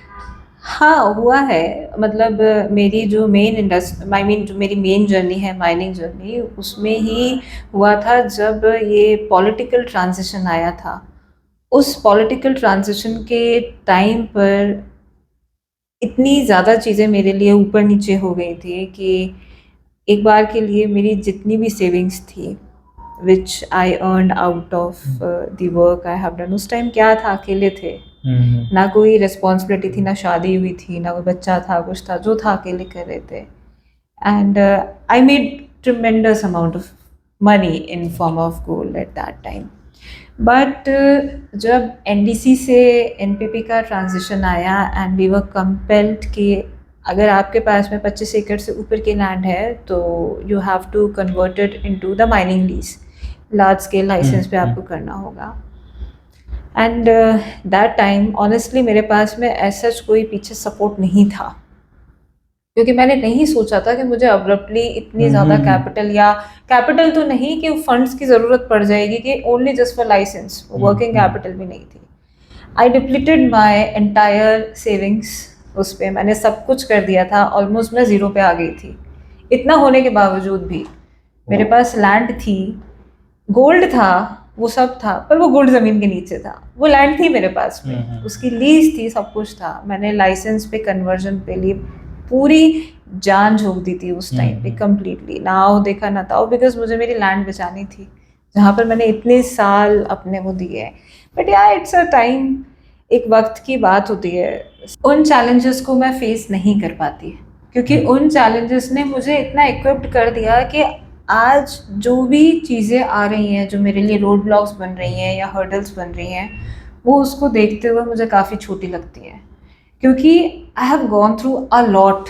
हाँ हुआ है। मतलब मेरी जो जो मेरी मेन जर्नी है, माइनिंग जर्नी, उसमें ही हुआ था जब ये पॉलिटिकल ट्रांजिशन आया था। उस पॉलिटिकल ट्रांजिशन के टाइम पर इतनी ज़्यादा चीज़ें मेरे लिए ऊपर नीचे हो गई थी कि एक बार के लिए मेरी जितनी भी सेविंग्स थी, which I earned out of the work I have done, उस टाइम क्या था, अकेले थे, ना कोई रिस्पॉन्सिबिलिटी थी, ना शादी हुई थी, ना कोई बच्चा था, कुछ था, जो था अकेले कर रहे थे। And I made tremendous amount of money in form of gold at that time. But जब एनडीसी से एनपीपी का ट्रांजिशन आया एंड वी वर कंपेल्ड कि अगर आपके पास में 25 एकड़ से ऊपर की लैंड है तो you have to convert it into the mining lease, large scale license पे आपको करना होगा। एंड दैट टाइम ऑनेस्टली मेरे पास में ऐसा कोई पीछे सपोर्ट नहीं था, क्योंकि मैंने नहीं सोचा था कि मुझे अब्रप्टली इतनी ज़्यादा कैपिटल, या कैपिटल तो नहीं कि फंड्स की ज़रूरत पड़ जाएगी कि only just for license, working capital भी नहीं थी। I depleted my entire savings, उस पर मैंने सब कुछ कर दिया था, ऑलमोस्ट मैं ज़ीरो पे आ गई थी। इतना होने के बावजूद भी मेरे पास लैंड थी, गोल्ड था, वो सब था, पर वो गोल्ड ज़मीन के नीचे था। वो लैंड थी मेरे पास में, उसकी लीज थी, सब कुछ था। मैंने लाइसेंस पे, कन्वर्जन पे लिए पूरी जान झोंक दी थी उस टाइम पे, कम्प्लीटली, ना आओ देखा ना ताओ, बिकॉज मुझे मेरी लैंड बचानी थी जहाँ पर मैंने इतने साल अपने वो दिए हैं। बट या इट्स अ टाइम, एक वक्त की बात होती है। उन चैलेंजेस को मैं फेस नहीं कर पाती, क्योंकि उन चैलेंजेस ने मुझे इतना इक्विप्ड कर दिया कि आज जो भी चीज़ें आ रही हैं, जो मेरे लिए रोड ब्लॉक्स बन रही हैं या हर्डल्स बन रही हैं, वो उसको देखते हुए मुझे काफ़ी छोटी लगती हैं, क्योंकि I have gone through a lot,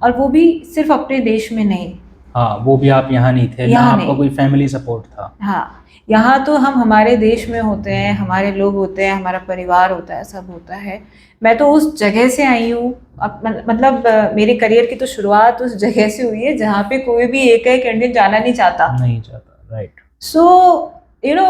और वो भी सिर्फ अपने देश में नहीं। हाँ, वो भी आप यहाँ नहीं थे, ना आपका कोई फैमिली सपोर्ट था। हाँ, यहाँ तो हम हमारे देश में होते हैं, हमारे लोग होते हैं, हमारा परिवार होता है, सब होता है। मैं तो उस जगह से आई हूँ, मतलब मेरे करियर की तो शुरुआत उस जगह से हुई है जहाँ पे कोई भी एक इंडियन जाना नहीं चाहता, right. So you know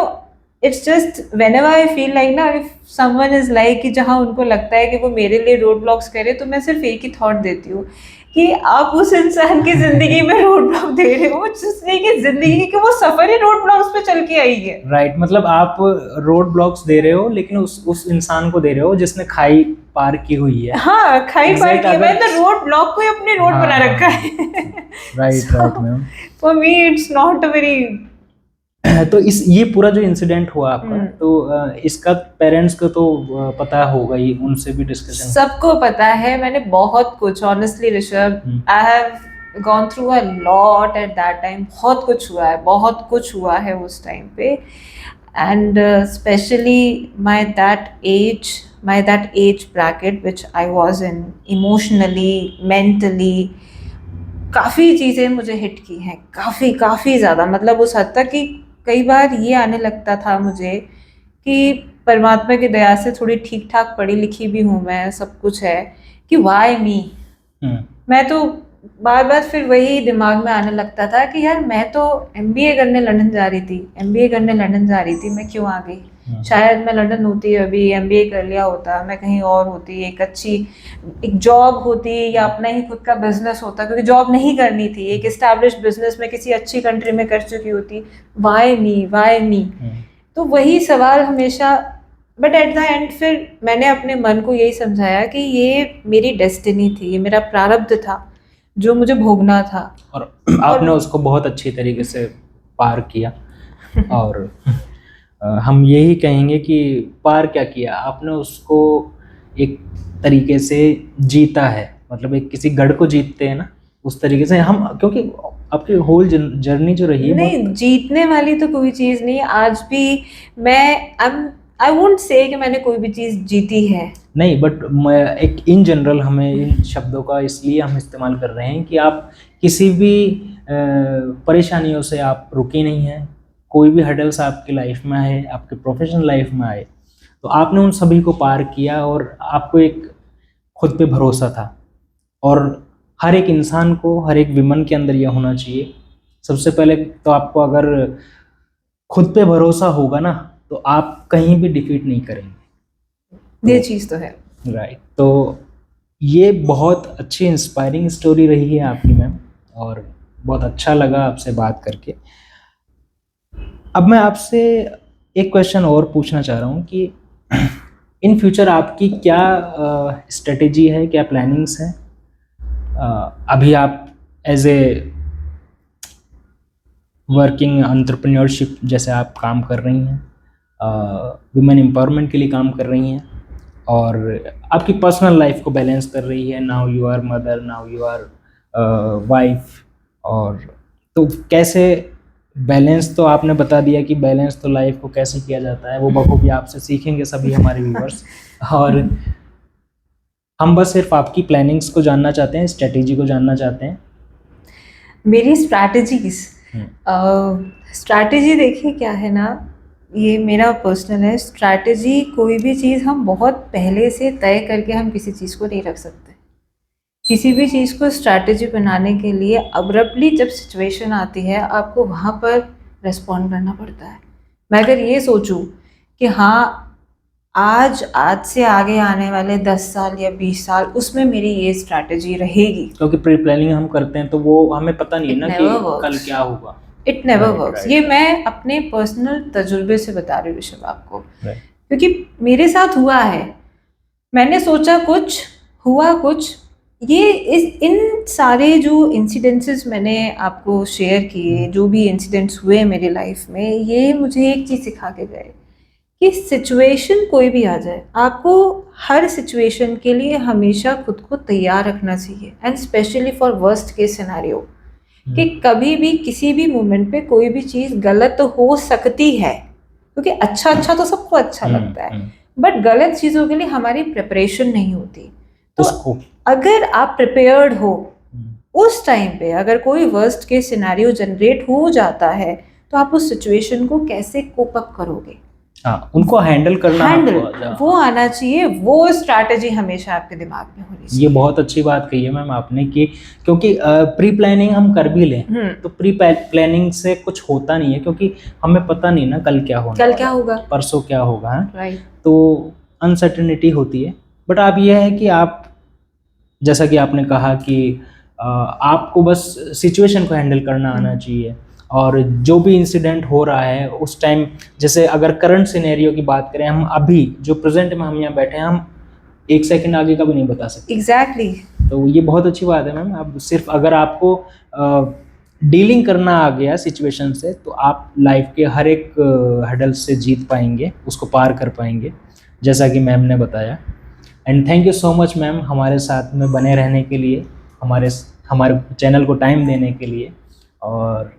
it's just whenever I feel like ना, इफ समवन इज लाइक, कि जहाँ उनको लगता है कि वो मेरे लिए रोड ब्लॉक्स करे, तो मैं सिर्फ एक ही थॉट देती हूँ कि आप उस इंसान की जिंदगी में रोड ब्लॉक दे रहे हो, जिसने की जिंदगी की वो सफर ही रोड ब्लॉक्स पे चल के आई है। राइट, मतलब आप रोड ब्लॉक्स दे रहे हो, लेकिन उस इंसान को दे रहे हो जिसने खाई पार की हुई है। हाँ, खाई पार की, मैंने तो रोड ब्लॉक को ही अपने रोड बना रखा है। Right ma'am. For me it's not a very तो ये पूरा जो इंसिडेंट हुआ आपका, तो इसका पेरेंट्स को तो पता होगा ही, उनसे भी डिस्कशन? सबको पता है। मैंने बहुत कुछ, honestly Rishabh, I have gone through a lot at that time. बहुत कुछ हुआ है उस टाइम पे, and specially my that age bracket which I was in, emotionally, mentally, काफ़ी चीज़ें मुझे हिट की हैं, काफ़ी ज़्यादा। मतलब उस हद तक कि कई बार ये आने लगता था मुझे कि परमात्मा की दया से थोड़ी ठीक ठाक पढ़ी लिखी भी हूँ मैं, सब कुछ है, कि वाई मी, मैं तो बार बार फिर वही दिमाग में आने लगता था कि यार मैं तो एमबीए करने लंदन जा रही थी, एमबीए करने लंदन जा रही थी, मैं क्यों आ गई? शायद मैं लंदन होती, अभी एमबीए कर लिया होता, मैं कहीं और होती, एक अच्छी एक जॉब होती या अपना ही खुद का बिजनेस होता, क्योंकि जॉब नहीं करनी थी, एक एस्टैब्लिश्ड बिजनेस में किसी अच्छी कंट्री में कर चुकी होती। Why me, why me? तो वही सवाल हमेशा। बट एट द एंड फिर मैंने अपने मन को यही समझाया कि ये मेरी डेस्टिनी थी, ये मेरा प्रारब्ध था जो मुझे भोगना था। और आपने उसको बहुत अच्छी तरीके से पार किया। और हम यही कहेंगे कि पार क्या किया आपने, उसको एक तरीके से जीता है। मतलब एक किसी गढ़ को जीतते हैं ना, उस तरीके से हम, क्योंकि आपकी होल जर्नी जो रही है नहीं, जीतने वाली तो कोई चीज़ नहीं। आज भी मैं आई वोंट से कि मैंने कोई भी चीज़ जीती है, नहीं, बट मैं एक इन जनरल हमें इन शब्दों का इसलिए हम इस्तेमाल कर रहे हैं कि आप किसी भी परेशानियों से आप रुकी नहीं हैं। कोई भी हर्डल्स आपकी लाइफ में आए, आपके प्रोफेशनल लाइफ में आए, तो आपने उन सभी को पार किया और आपको एक खुद पे भरोसा था। और हर एक इंसान को, हर एक विमन के अंदर यह होना चाहिए। सबसे पहले तो आपको अगर खुद पे भरोसा होगा ना, तो आप कहीं भी डिफीट नहीं करेंगे। ये चीज़ तो है। राइट। तो ये बहुत अच्छी इंस्पायरिंग स्टोरी रही है आपकी मैम, और बहुत अच्छा लगा आपसे बात करके। अब मैं आपसे एक क्वेश्चन और पूछना चाह रहा हूँ कि इन फ्यूचर आपकी क्या स्ट्रेटेजी है, क्या प्लानिंग्स हैं? अभी आप एज ए वर्किंग एंटरप्रेन्योरशिप जैसे आप काम कर रही हैं, वुमेन एम्पावरमेंट के लिए काम कर रही हैं, और आपकी पर्सनल लाइफ को बैलेंस कर रही है। Now you are mother, now you are wife. और तो कैसे बैलेंस, तो आपने बता दिया कि बैलेंस तो लाइफ को कैसे किया जाता है, वो बखूबी आपसे सीखेंगे सभी हमारे व्यूवर्स। और हम बस सिर्फ आपकी प्लानिंग्स को जानना चाहते हैं, स्ट्रेटेजी को जानना चाहते हैं। मेरी स्ट्रैटेजी देखिए क्या है ना, ये मेरा पर्सनल है। स्ट्रैटेजी कोई भी चीज़ हम बहुत पहले से तय करके हम किसी चीज़ को नहीं रख सकते। किसी भी चीज़ को स्ट्रैटेजी बनाने के लिए अब्रप्टली जब सिचुएशन आती है, आपको वहाँ पर रिस्पॉन्ड करना पड़ता है। मैं अगर ये सोचूं कि हाँ, आज से आगे आने वाले 10 साल या 20 साल उसमें मेरी ये स्ट्रैटेजी रहेगी, क्योंकि प्री प्लानिंग हम करते हैं तो वो हमें पता नहीं है ना कि कल क्या होगा। It never works. ये मैं अपने पर्सनल तजुर्बे से बता रही हूँ ऋषभ आपको, क्योंकि मेरे साथ हुआ है। मैंने सोचा कुछ, हुआ कुछ। ये इन सारे जो इंसिडेंसेस मैंने आपको शेयर किए, जो भी इंसिडेंट्स हुए मेरी लाइफ में, ये मुझे एक चीज़ सिखा के गए कि सिचुएशन कोई भी आ जाए, आपको हर सिचुएशन के लिए हमेशा खुद को तैयार रखना चाहिए। And specially for worst case scenario, कि कभी भी किसी भी मोमेंट पे कोई भी चीज़ गलत हो सकती है, क्योंकि अच्छा तो सबको अच्छा लगता है, बट गलत चीज़ों के लिए हमारी प्रिपरेशन नहीं होती। तो अगर आप प्रिपेयर्ड हो, उस टाइम पे अगर कोई वर्स्ट केस सिनेरियो जनरेट हो जाता है, तो आप उस सिचुएशन को कैसे कोप अप करोगे? हाँ, उनको हैंडल करना वो आना चाहिए। वो स्ट्रैटेजी हमेशा आपके दिमाग में होनी चाहिए। ये बहुत अच्छी बात कही है मैम आपने कि क्योंकि प्री प्लानिंग हम कर भी लें तो प्री प्लानिंग से कुछ होता नहीं है, क्योंकि हमें पता नहीं ना कल क्या होगा, परसों क्या होगा। राइट। तो अनसर्टेनिटी होती है। बट आप ये है कि आप, जैसा कि आपने कहा कि आपको बस सिचुएशन को हैंडल करना आना चाहिए, और जो भी इंसिडेंट हो रहा है उस टाइम, जैसे अगर करंट सिनेरियो की बात करें, हम अभी जो प्रेजेंट में हम यहाँ बैठे हैं, हम एक सेकंड आगे का भी नहीं बता सकते। एग्जैक्टली। तो ये बहुत अच्छी बात है मैम। आप सिर्फ अगर आपको डीलिंग करना आ गया सिचुएशन से, तो आप लाइफ के हर एक हर्डल से जीत पाएंगे, उसको पार कर पाएंगे, जैसा कि मैम ने बताया। And thank you so much ma'am, हमारे साथ में बने रहने के लिए, हमारे चैनल को टाइम देने के लिए। और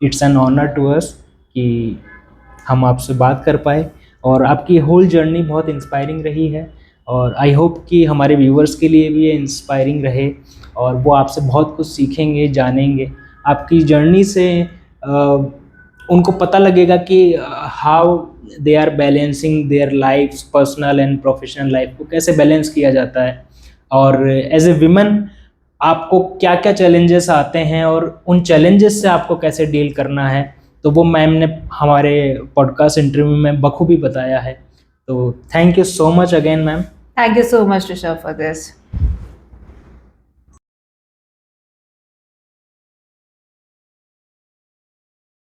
it's an honour to us कि हम आपसे बात कर पाए, और आपकी होल जर्नी बहुत इंस्पायरिंग रही है, और आई होप कि हमारे व्यूवर्स के लिए भी ये इंस्पायरिंग रहे, और वो आपसे बहुत कुछ सीखेंगे, जानेंगे। आपकी जर्नी से उनको पता लगेगा कि how they are balancing their life, personal and professional life को कैसे बैलेंस किया जाता है। और एज ए विमेन आपको क्या क्या चैलेंजेस आते हैं और उन चैलेंजेस से आपको कैसे डील करना है, तो वो मैम ने हमारे पॉडकास्ट इंटरव्यू में बखूबी बताया है। तो thank you so much again ma'am. Thank you so much, Rishabh, for this.